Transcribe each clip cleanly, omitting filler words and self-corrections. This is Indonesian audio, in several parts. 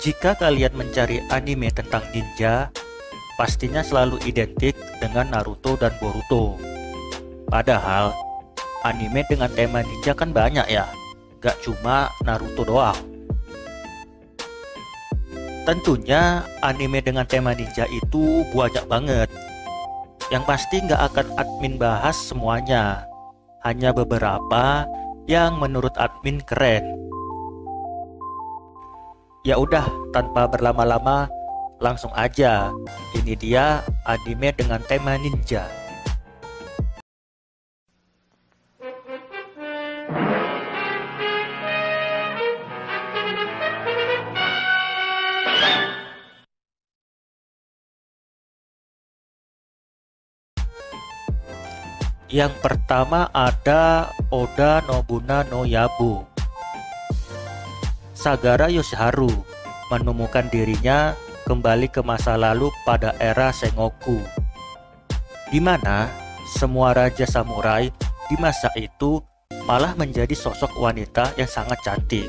Jika kalian mencari anime tentang ninja, pastinya selalu identik dengan Naruto dan Boruto. Padahal, anime dengan tema ninja kan banyak ya, gak cuma Naruto doang. Tentunya anime dengan tema ninja itu banyak banget. Yang pasti gak akan admin bahas semuanya, hanya beberapa yang menurut admin keren. Ya udah, tanpa berlama-lama, langsung aja. Ini dia anime dengan tema ninja. Yang pertama ada Oda Nobunaga no Yabu. Sagara Yoshiharu menemukan dirinya kembali ke masa lalu pada era Sengoku, di mana semua raja samurai di masa itu malah menjadi sosok wanita yang sangat cantik.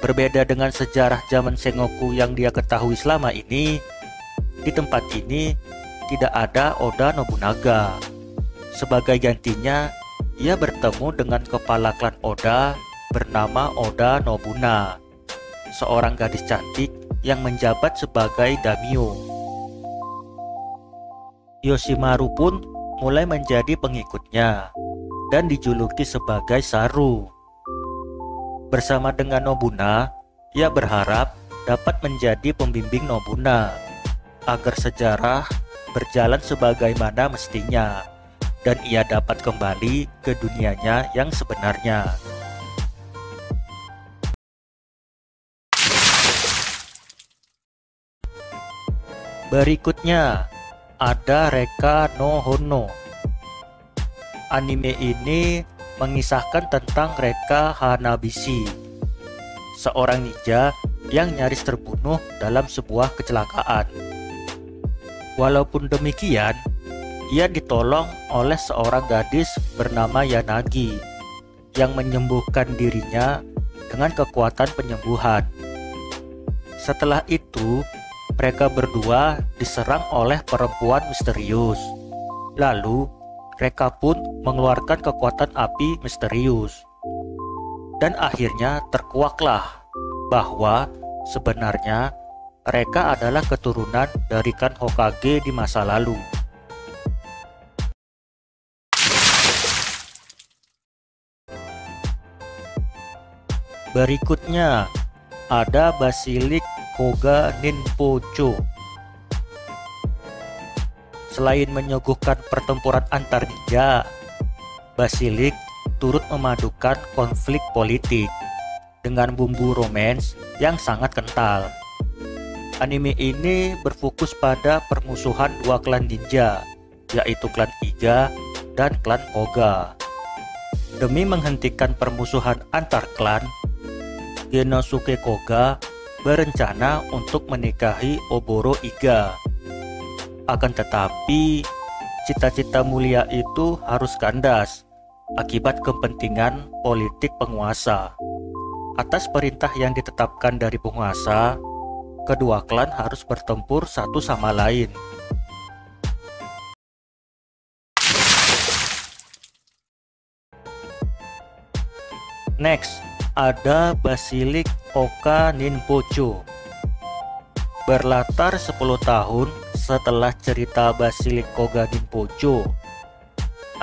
Berbeda dengan sejarah zaman Sengoku yang dia ketahui selama ini, di tempat ini tidak ada Oda Nobunaga. Sebagai gantinya, ia bertemu dengan kepala klan Oda bernama Oda Nobuna, seorang gadis cantik yang menjabat sebagai daimyo. Yoshimaru pun mulai menjadi pengikutnya dan dijuluki sebagai Saru. Bersama dengan Nobuna, ia berharap dapat menjadi pembimbing Nobuna agar sejarah berjalan sebagaimana mestinya dan ia dapat kembali ke dunianya yang sebenarnya. Berikutnya ada Reka no Hono. Anime ini mengisahkan tentang Reka Hanabishi, seorang ninja yang nyaris terbunuh dalam sebuah kecelakaan. Walaupun demikian, ia ditolong oleh seorang gadis bernama Yanagi yang menyembuhkan dirinya dengan kekuatan penyembuhan. Setelah itu, mereka berdua diserang oleh perempuan misterius. Lalu, Reka pun mengeluarkan kekuatan api misterius. Dan akhirnya terkuaklah bahwa sebenarnya Reka adalah keturunan dari klan Hokage di masa lalu. Berikutnya ada Basilisk Koga Ninpocho. Selain menyuguhkan pertempuran antar ninja, Basilisk turut memadukan konflik politik dengan bumbu romans yang sangat kental. Anime ini berfokus pada permusuhan dua klan ninja, yaitu klan Iga dan klan Koga. Demi menghentikan permusuhan antar klan, Genosuke Koga berencana untuk menikahi Oboro Iga. Akan tetapi, cita-cita mulia itu harus kandas akibat kepentingan politik penguasa. Atas perintah yang ditetapkan dari penguasa, kedua klan harus bertempur satu sama lain. Next, ada Basilisk Oka Ninpocho. Berlatar 10 tahun setelah cerita Basilisk Koga Ninpocho,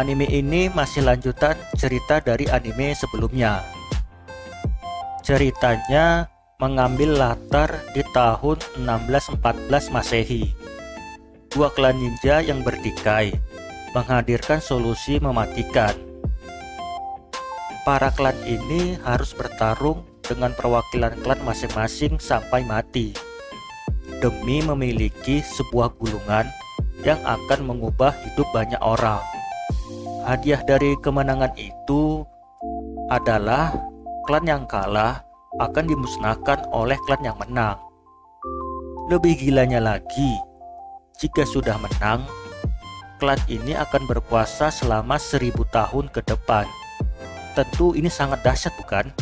anime ini masih lanjutan cerita dari anime sebelumnya. Ceritanya mengambil latar di tahun 1614 Masehi. Dua klan ninja yang bertikai menghadirkan solusi mematikan. Para klan ini harus bertarung dengan perwakilan klan masing-masing sampai mati, demi memiliki sebuah gulungan yang akan mengubah hidup banyak orang. Hadiah dari kemenangan itu adalah klan yang kalah akan dimusnahkan oleh klan yang menang. Lebih gilanya lagi, jika sudah menang, klan ini akan berkuasa selama 1000 tahun ke depan. Tentu ini sangat dahsyat, bukan?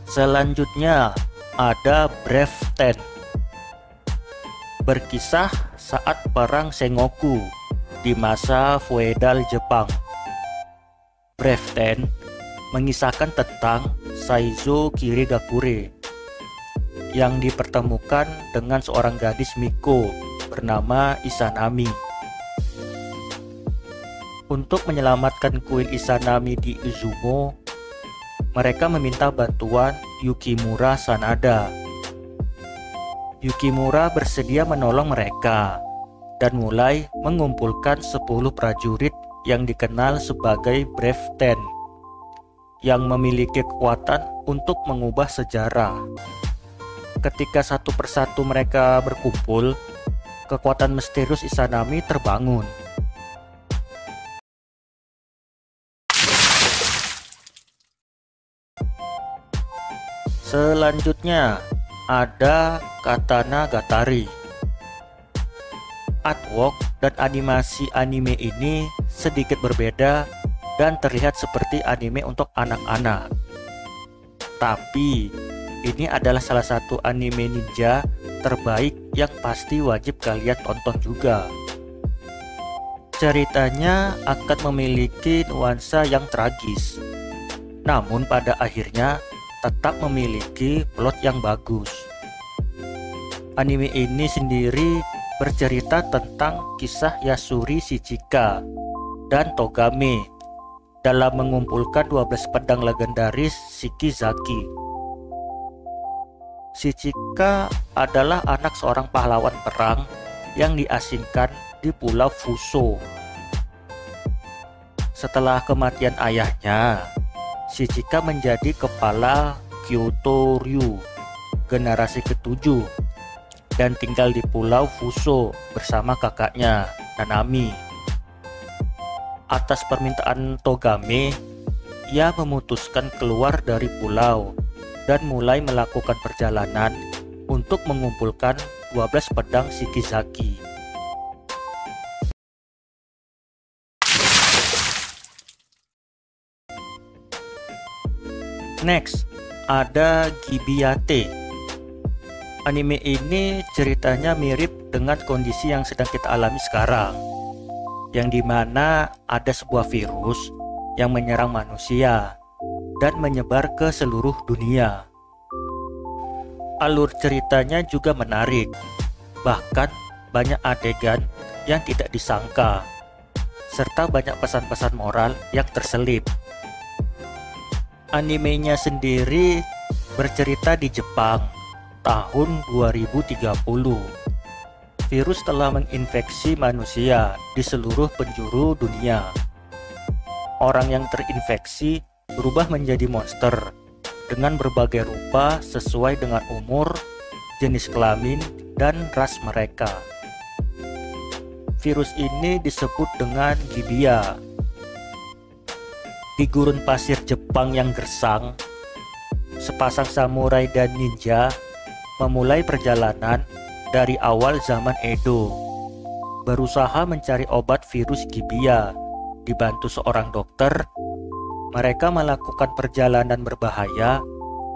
Selanjutnya ada Brave Ten. Berkisah saat perang Sengoku di masa feodal Jepang. Brave Ten mengisahkan tentang Saizo Kirigakure yang dipertemukan dengan seorang gadis Miko bernama Izanami. Untuk menyelamatkan kuil Izanami di Izumo, mereka meminta bantuan Yukimura Sanada. Yukimura bersedia menolong mereka dan mulai mengumpulkan 10 prajurit yang dikenal sebagai Brave Ten yang memiliki kekuatan untuk mengubah sejarah. Ketika satu persatu mereka berkumpul, kekuatan misterius Izanami terbangun. Selanjutnya ada Katana Gatari. Artwork dan animasi anime ini sedikit berbeda dan terlihat seperti anime untuk anak-anak. Tapi ini adalah salah satu anime ninja terbaik yang pasti wajib kalian tonton juga. Ceritanya akan memiliki nuansa yang tragis, namun pada akhirnya tetap memiliki plot yang bagus. Anime ini sendiri bercerita tentang kisah Yasuri Shichika dan Togame dalam mengumpulkan 12 pedang legendaris Shikizaki. Shichika adalah anak seorang pahlawan perang yang diasingkan di Pulau Fuso. Setelah kematian ayahnya, Shichika menjadi kepala Kyoto Ryu generasi ke-7 dan tinggal di Pulau Fuso bersama kakaknya Nanami. Atas permintaan Togame, ia memutuskan keluar dari pulau dan mulai melakukan perjalanan untuk mengumpulkan 12 pedang Shikizaki. Next, ada Gibiate. Anime ini ceritanya mirip dengan kondisi yang sedang kita alami sekarang, yang dimana ada sebuah virus yang menyerang manusia dan menyebar ke seluruh dunia. Alur ceritanya juga menarik, bahkan banyak adegan yang tidak disangka, serta banyak pesan-pesan moral yang terselip. Animenya sendiri bercerita di Jepang tahun 2030. Virus telah menginfeksi manusia di seluruh penjuru dunia. Orang yang terinfeksi berubah menjadi monster dengan berbagai rupa sesuai dengan umur, jenis kelamin, dan ras mereka. Virus ini disebut dengan Gibia. Di gurun pasir Jepang yang gersang, sepasang samurai dan ninja memulai perjalanan dari awal zaman Edo, berusaha mencari obat virus Gibia. Dibantu seorang dokter, mereka melakukan perjalanan berbahaya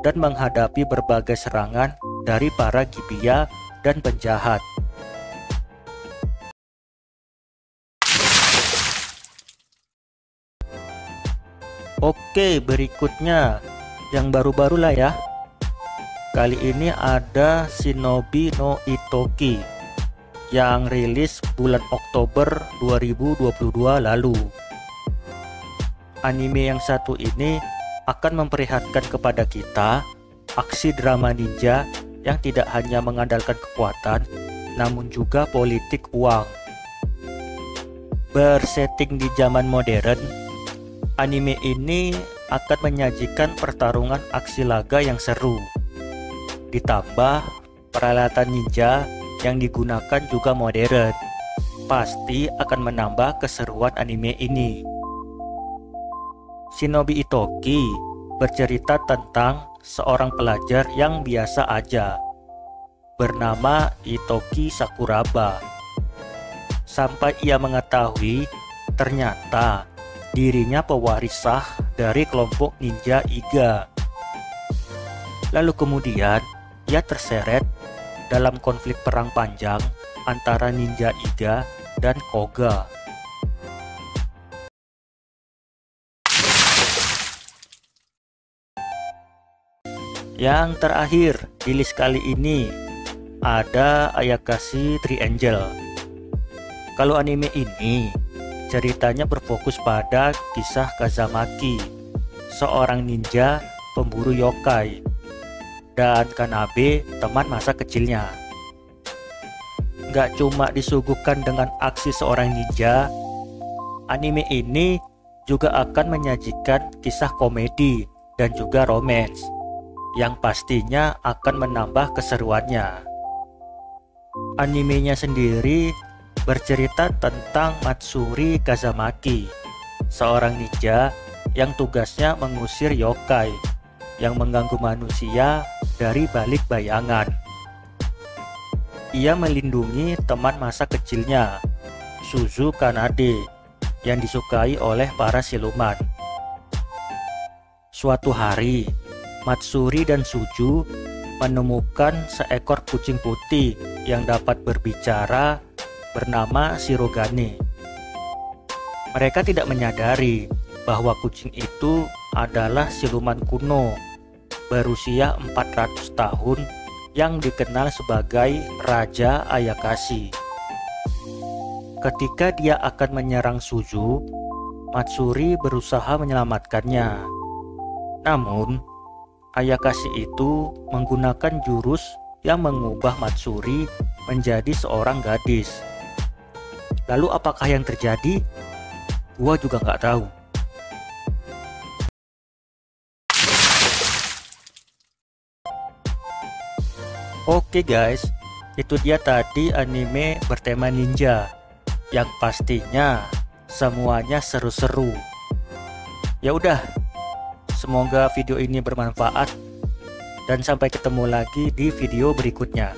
dan menghadapi berbagai serangan dari para Gibia dan penjahat. Oke, berikutnya yang baru-baru lah ya. Kali ini ada Shinobi no Itoki yang rilis bulan Oktober 2022 lalu. Anime yang satu ini akan memperlihatkan kepada kita aksi drama ninja yang tidak hanya mengandalkan kekuatan, namun juga politik uang. Bersetting di zaman modern, anime ini akan menyajikan pertarungan aksi laga yang seru. Ditambah peralatan ninja yang digunakan juga modern. Pasti akan menambah keseruan anime ini. Shinobi Itoki bercerita tentang seorang pelajar yang biasa aja, bernama Itoki Sakuraba. Sampai ia mengetahui ternyata dirinya pewaris sah dari kelompok ninja Iga. Lalu kemudian ia terseret dalam konflik perang panjang antara ninja Iga dan Koga. Yang terakhir di list kali ini ada Ayakashi Triangel. Kalau anime ini ceritanya berfokus pada kisah Kazamaki, seorang ninja pemburu yokai, dan Kanabe, teman masa kecilnya. Gak cuma disuguhkan dengan aksi seorang ninja, anime ini juga akan menyajikan kisah komedi dan juga romance yang pastinya akan menambah keseruannya. Animenya sendiri bercerita tentang Matsuri Kazamaki, seorang ninja yang tugasnya mengusir yokai yang mengganggu manusia dari balik bayangan. Ia melindungi teman masa kecilnya, Suzu Kanade, yang disukai oleh para siluman. Suatu hari, Matsuri dan Suzu menemukan seekor kucing putih yang dapat berbicara bernama Shirogane. Mereka tidak menyadari bahwa kucing itu adalah siluman kuno berusia 400 tahun yang dikenal sebagai Raja Ayakashi. Ketika dia akan menyerang Suzu, Matsuri berusaha menyelamatkannya. Namun, Ayakashi itu menggunakan jurus yang mengubah Matsuri menjadi seorang gadis. Lalu apakah yang terjadi? Gua juga nggak tahu. Oke guys, itu dia tadi anime bertema ninja yang pastinya semuanya seru-seru. Ya udah, semoga video ini bermanfaat dan sampai ketemu lagi di video berikutnya.